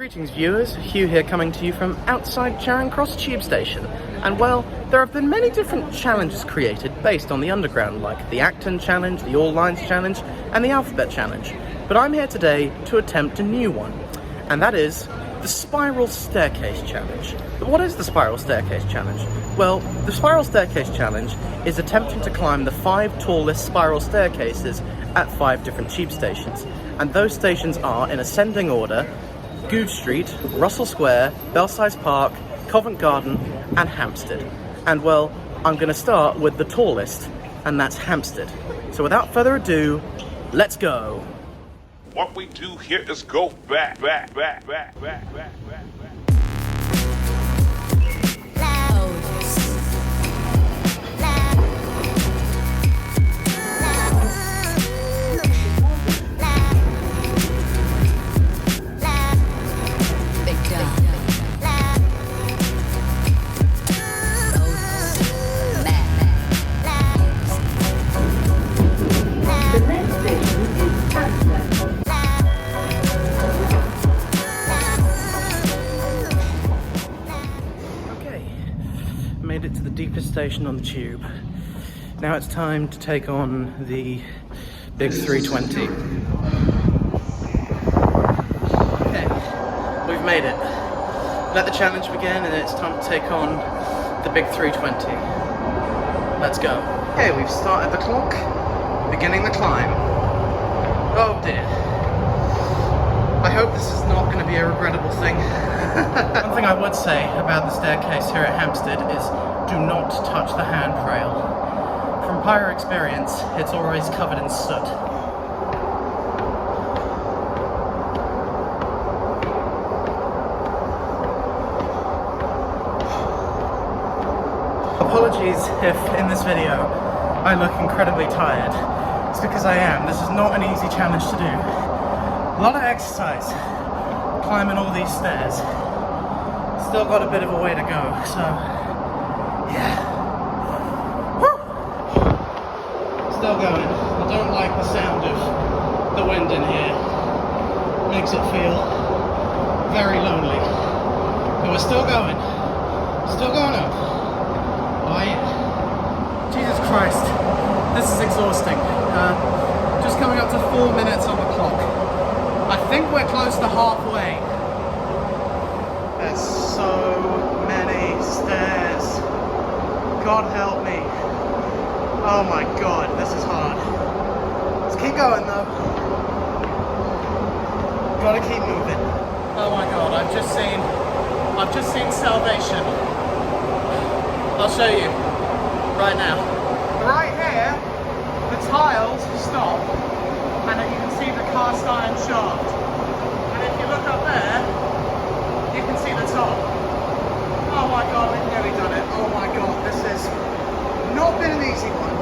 Greetings viewers, Hugh here coming to you from outside Charing Cross Tube Station. And well, there have been many different challenges created based on the Underground, like the Acton Challenge, the All Lines Challenge, and the Alphabet Challenge. But I'm here today to attempt a new one, and that is the Spiral Staircase Challenge. But what is the Spiral Staircase Challenge? Well, the Spiral Staircase Challenge is attempting to climb the 5 tallest spiral staircases at 5 different tube stations. And those stations are, in ascending order, Goodge Street, Russell Square, Belsize Park, Covent Garden and Hampstead. And well, I'm going to start with the tallest, and that's Hampstead. So without further ado, let's go! What we do here is go back. Made it to the deepest station on the tube. Now it's time to take on the big 320. Okay, we've made it. Let the challenge begin, and it's time to take on the big 320. Let's go. Okay, we've started the clock, beginning the climb. Oh dear. I hope this is not going to be a regrettable thing. One thing I would say about the staircase here at Hampstead is do not touch the handrail. From prior experience, it's always covered in soot. Apologies if in this video I look incredibly tired. It's because I am. This is not an easy challenge to do. A lot of exercise, climbing all these stairs. Still got a bit of a way to go, so yeah. Woo! Still going. I don't like the sound of the wind in here. Makes it feel very lonely. But we're still going. Still going up. Oh yeah. Jesus Christ. This is exhausting. Just coming up to 4 minutes on the clock. I think we're close to halfway. There's so many stairs. God help me. Oh my god, this is hard. Let's keep going though. Gotta keep moving. Oh my god, I've just seen salvation. I'll show you right now. Right here, the tiles stop, and then you can see the cast iron shaft. And if you look up there, you can see the top. Oh my god, we've nearly done it. Oh my god, this has not been an easy one.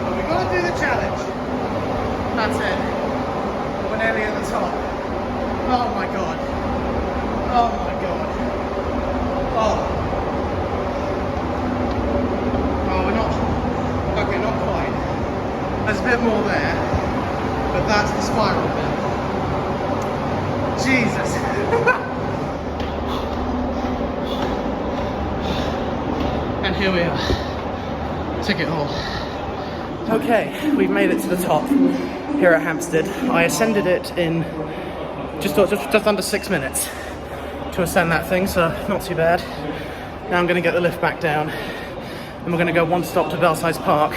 But we've got to do the challenge. That's it. We're nearly at the top. Oh my god. Oh my god. Oh. Oh, we're not. Okay, not quite. There's a bit more there. But that's the spiral bit. Jesus. And here we are. Took it all. Okay, we've made it to the top here at Hampstead. I ascended it in just under 6 minutes to ascend that thing, so not too bad. Now I'm going to get the lift back down, and we're going to go one stop to Belsize Park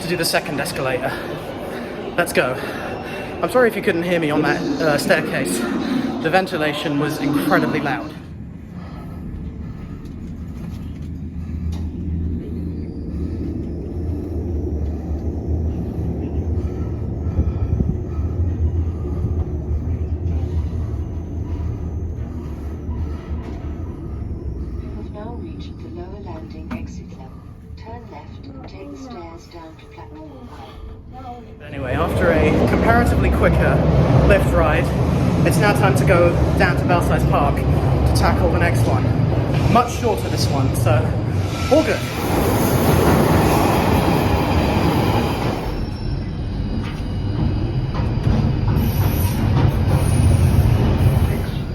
to do the second escalator. Let's go. I'm sorry if you couldn't hear me on that staircase. The ventilation was incredibly loud. You have now reached the lower landing exit level. Turn left and take the stairs down to platform 1. Anyway, after a comparatively quicker lift ride, it's now time to go down to Belsize Park to tackle the next one. Much shorter this one, so all good.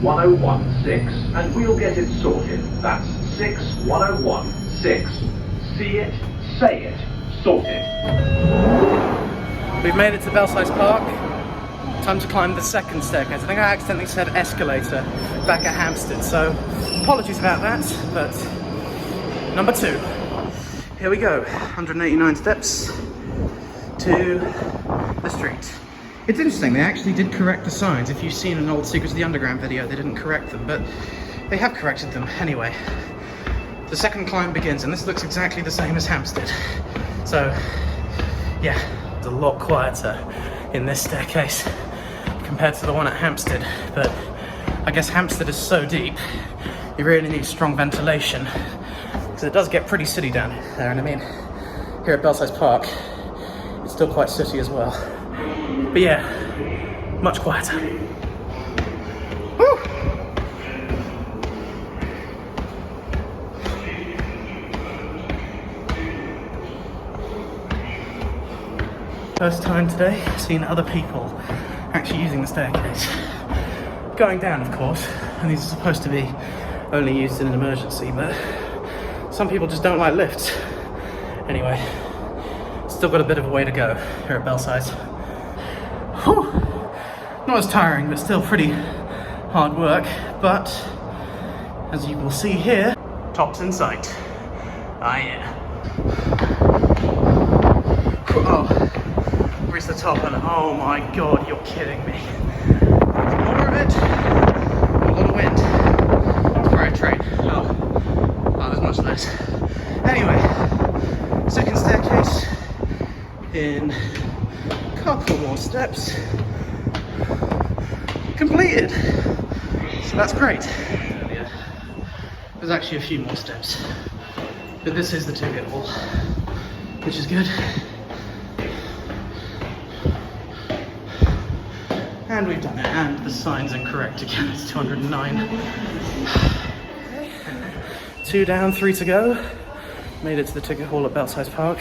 6016 and we'll get it sorted. That's 61016. See it, say it, sorted. We've made it to Belsize Park. Time to climb the second staircase. I think I accidentally said escalator back at Hampstead, so apologies about that, but number 2. Here we go, 189 steps to the street. It's interesting, they actually did correct the signs. If you've seen an old Secrets of the Underground video, they didn't correct them, but they have corrected them anyway. The second climb begins, and this looks exactly the same as Hampstead. So, yeah, it's a lot quieter in this staircase compared to the one at Hampstead, but I guess Hampstead is so deep, you really need strong ventilation, because it does get pretty sooty down there, and I mean, here at Belsize Park, it's still quite sooty as well. But yeah, much quieter. Woo! First time today, seeing other people actually using the staircase. Going down, of course, and these are supposed to be only used in an emergency, but some people just don't like lifts. Anyway, still got a bit of a way to go here at Belsize. Whew. Not as tiring, but still pretty hard work. But as you will see here, top's in sight. Ah, yeah. Oh, reached the top, and oh my god, you're kidding me. There's more of it. A lot of wind. It's where I train. Oh, there's much less. Anyway, second staircase in a couple more steps. Completed. So that's great. There's actually a few more steps, but this is the ticket hall, which is good. And we've done it, and the sign's incorrect again, it's 209. 2 down, 3 to go. Made it to the ticket hall at Belsize Park.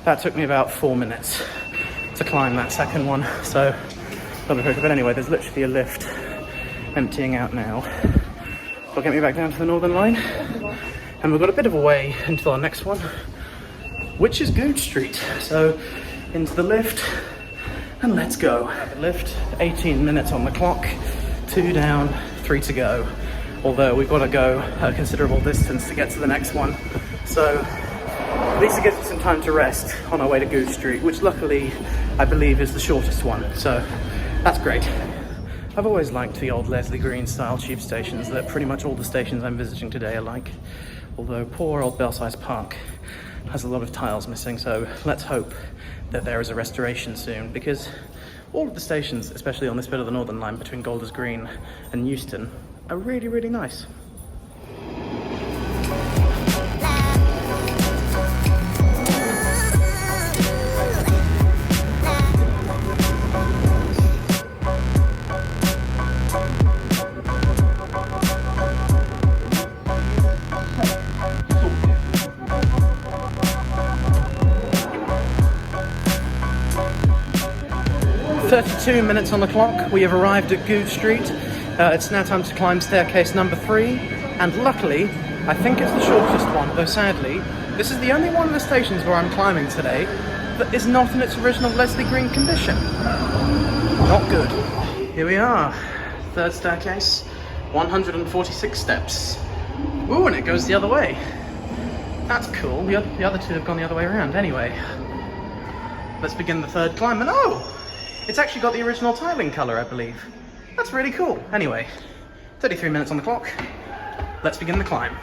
That took me about 4 minutes to climb that second one, so not a quicker. But anyway, there's literally a lift emptying out now. It'll get me back down to the Northern Line, and we've got a bit of a way until our next one, which is Goodge Street. So into the lift, and let's go. The lift, 18 minutes on the clock, 2 down, 3 to go. Although we've got to go a considerable distance to get to the next one. So at least it gives us some time to rest on our way to Goodge Street, which luckily I believe is the shortest one. So that's great. I've always liked the old Leslie Green style tube stations that pretty much all the stations I'm visiting today are like. Although poor old Belsize Park has a lot of tiles missing, so let's hope that there is a restoration soon, because all of the stations, especially on this bit of the Northern Line between Golders Green and Euston, are really, really nice. "32 minutes on the clock. We have arrived at Goodge Street. It's now time to climb staircase number 3, and luckily, I think it's the shortest one, though sadly, this is the only one of the stations where I'm climbing today that is not in its original Leslie Green condition. Not good. Here we are, third staircase, 146 steps. Ooh, and it goes the other way. That's cool. The other two have gone the other way around. Anyway, let's begin the third climb, and oh! It's actually got the original tiling colour, I believe. That's really cool. Anyway, 33 minutes on the clock. Let's begin the climb.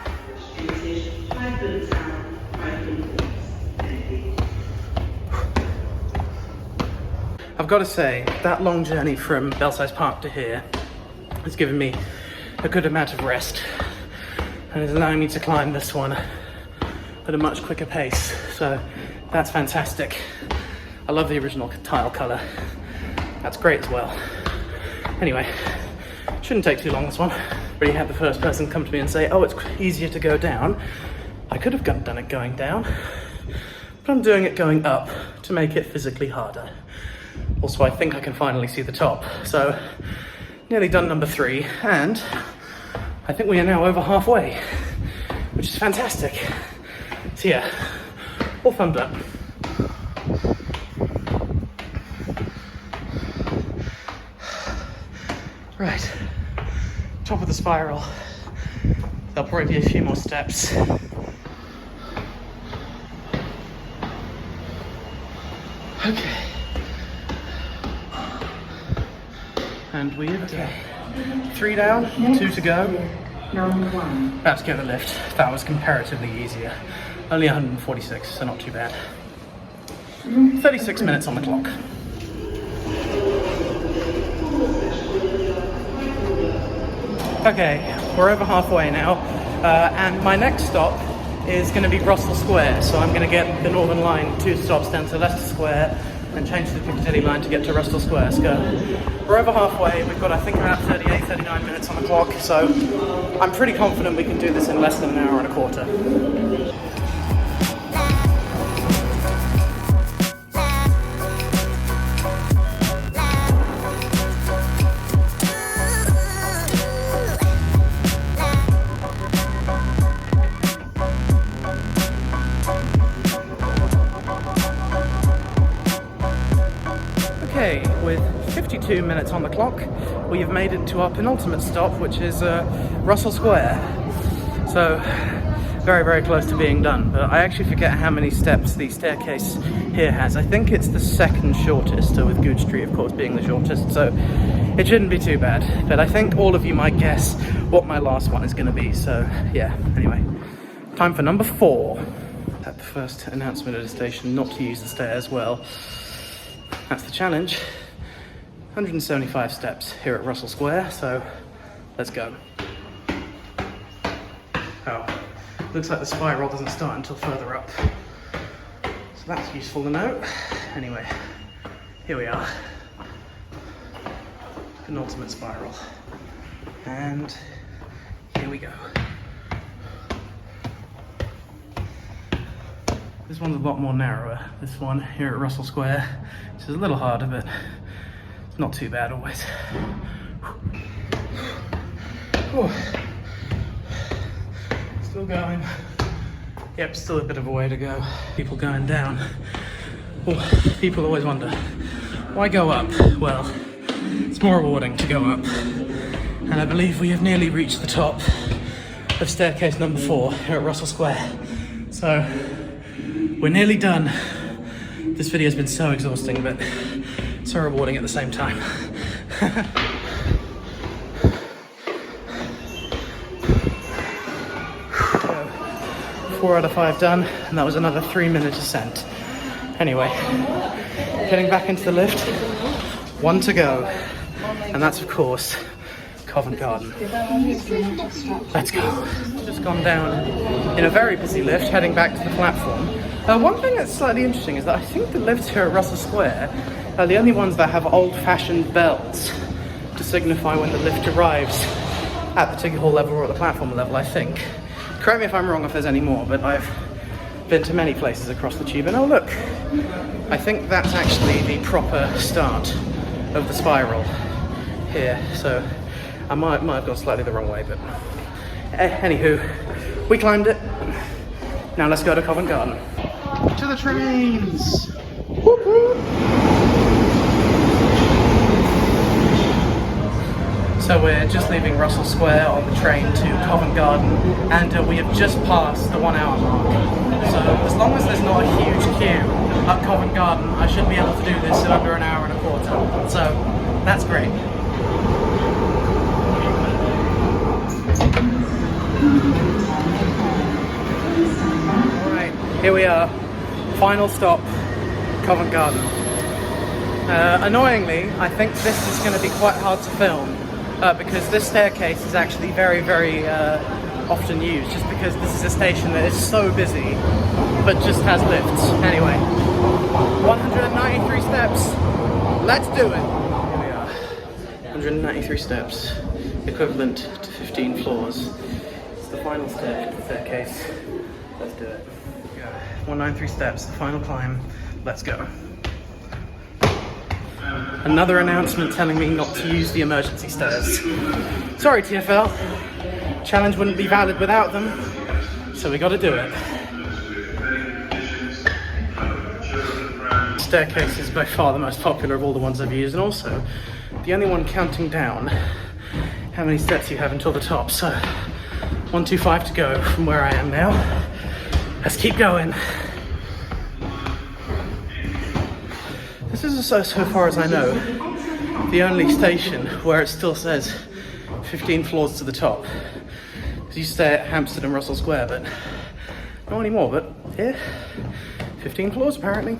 I've got to say, that long journey from Belsize Park to here has given me a good amount of rest and is allowing me to climb this one at a much quicker pace. So that's fantastic. I love the original tile colour. That's great as well. Anyway, shouldn't take too long, this one. Already had the first person come to me and say, oh, it's easier to go down. I could have done it going down, but I'm doing it going up to make it physically harder. Also, I think I can finally see the top, so nearly done number 3, and I think we are now over halfway, which is fantastic. So yeah, all thumbs up. Right, top of the spiral. There'll probably be a few more steps. Okay. And we're okay. 3 down, 2 to go. About to get the lift. That was comparatively easier. Only 146, so not too bad. 36 minutes on the clock. Okay, we're over halfway now, and my next stop is going to be Russell Square, so I'm going to get the Northern Line 2 stops down to Leicester Square and change to the Piccadilly line to get to Russell Square. So we're over halfway. We've got, I think, about 38, 39 minutes on the clock, so I'm pretty confident we can do this in less than an hour and a quarter. Okay, with 52 minutes on the clock, we have made it to our penultimate stop, which is Russell Square. So, very, very close to being done. But I actually forget how many steps the staircase here has. I think it's the second shortest, so with Goodge Street, of course, being the shortest. So, it shouldn't be too bad. But I think all of you might guess what my last one is going to be. So, yeah, anyway. Time for number 4. At the first announcement at the station not to use the stairs, well, that's the challenge. 175 steps here at Russell Square, so let's go. Oh, looks like the spiral doesn't start until further up. So that's useful to know. Anyway, here we are. Penultimate spiral. And here we go. This one's a lot more narrower, this one here at Russell Square. This is a little harder, but it's not too bad always. Oh. Still going. Yep, still a bit of a way to go. People going down. Oh, people always wonder, why go up? Well, it's more rewarding to go up. And I believe we have nearly reached the top of staircase number 4 here at Russell Square. So, we're nearly done. This video has been so exhausting, but so rewarding at the same time. 4 out of 5 done, and that was another 3-minute ascent. Anyway, getting back into the lift, 1 to go, and that's of course Covent Garden. Let's go. Just gone down in a very busy lift, heading back to the platform. One thing that's slightly interesting is that I think the lifts here at Russell Square are the only ones that have old-fashioned bells to signify when the lift arrives at the ticket hall level or at the platform level, I think. Correct me if I'm wrong if there's any more, but I've been to many places across the tube, and oh look, I think that's actually the proper start of the spiral here, so I might have gone slightly the wrong way, but anywho, we climbed it. Now let's go to Covent Garden. To the trains! Whoop, whoop. So we're just leaving Russell Square on the train to Covent Garden, and we have just passed the 1 hour mark. So as long as there's not a huge queue at Covent Garden, I should be able to do this in under an hour and a quarter. So that's great. Alright, here we are. Final stop, Covent Garden. Annoyingly, I think this is going to be quite hard to film because this staircase is actually very, very often used, just because this is a station that is so busy but just has lifts. Anyway, 193 steps. Let's do it. Here we are. 193 steps, equivalent to 15 floors. It's the final staircase. Let's do it. 193 steps, the final climb. Let's go. Another announcement telling me not to use the emergency stairs. Sorry TFL, challenge wouldn't be valid without them, so we gotta do it. Staircase is by far the most popular of all the ones I've used, and also the only one counting down how many steps you have until the top. So 125 to go from where I am now. Let's keep going. This is, so far as I know, the only station where it still says 15 floors to the top. Because you stay at Hampstead and Russell Square, but not anymore. But yeah, 15 floors apparently.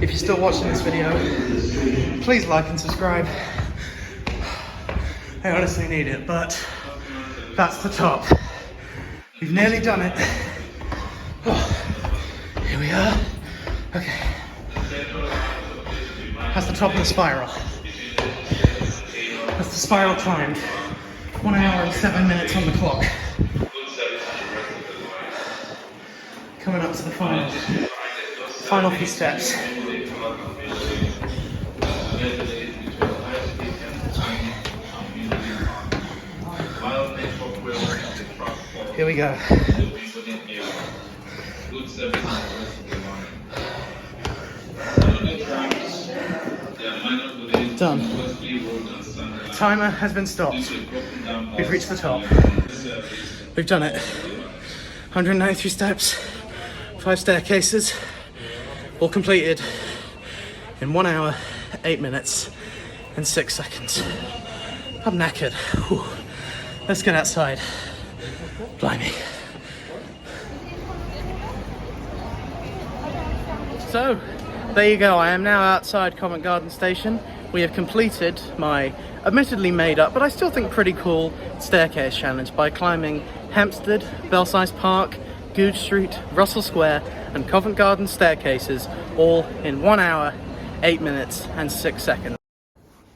If you're still watching this video, please like and subscribe. I honestly need it, but that's the top. We've nearly done it. Oh, here we are. Okay. That's the top of the spiral. That's the spiral climbed. 1 hour and 7 minutes on the clock. Coming up to the final few steps. Here we go. Done. Timer has been stopped. We've reached the top. We've done it. 193 steps, 5 staircases, all completed in 1 hour, 8 minutes and 6 seconds. I'm knackered. Whew. Let's get outside. Blimey. So, there you go. I am now outside Covent Garden Station. We have completed my admittedly made up, but I still think pretty cool staircase challenge by climbing Hampstead, Belsize Park, Goodge Street, Russell Square and Covent Garden staircases, all in 1 hour, 8 minutes and 6 seconds.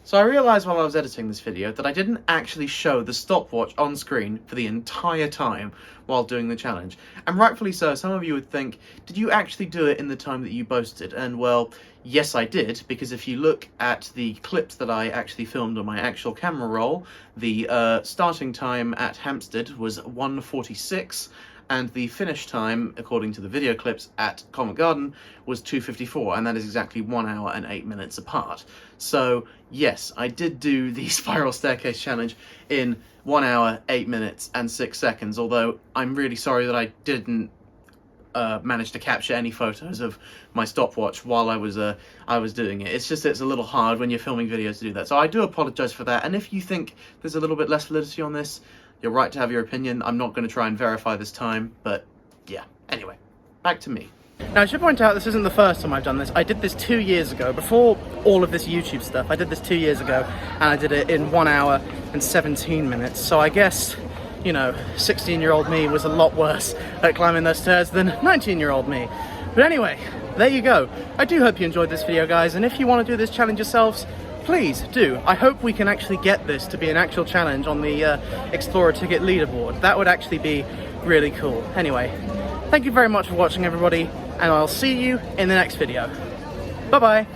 So I realised while I was editing this video that I didn't actually show the stopwatch on screen for the entire time while doing the challenge. And rightfully so. Some of you would think, did you actually do it in the time that you boasted? And well, yes I did, because if you look at the clips that I actually filmed on my actual camera roll, the starting time at Hampstead was 1:46, and the finish time, according to the video clips at Covent Garden, was 2:54, and that is exactly 1 hour and 8 minutes apart. So yes, I did do the spiral staircase challenge in 1 hour, 8 minutes and 6 seconds, although I'm really sorry that I didn't manage to capture any photos of my stopwatch while I was doing it. It's just, it's a little hard when you're filming videos to do that. So I do apologise for that, and if you think there's a little bit less validity on this, you're right to have your opinion. I'm not going to try and verify this time, but yeah. Anyway, back to me. Now I should point out this isn't the first time I've done this. I did this 2 years ago, before all of this YouTube stuff. I did this 2 years ago, and I did it in 1 hour and 17 minutes. So I guess, you know, 16-year-old me was a lot worse at climbing those stairs than 19-year-old me. But anyway, there you go. I do hope you enjoyed this video, guys, and if you want to do this challenge yourselves, please do. I hope we can actually get this to be an actual challenge on the Explorer Ticket leaderboard. That would actually be really cool. Anyway, thank you very much for watching, everybody, and I'll see you in the next video. Bye-bye.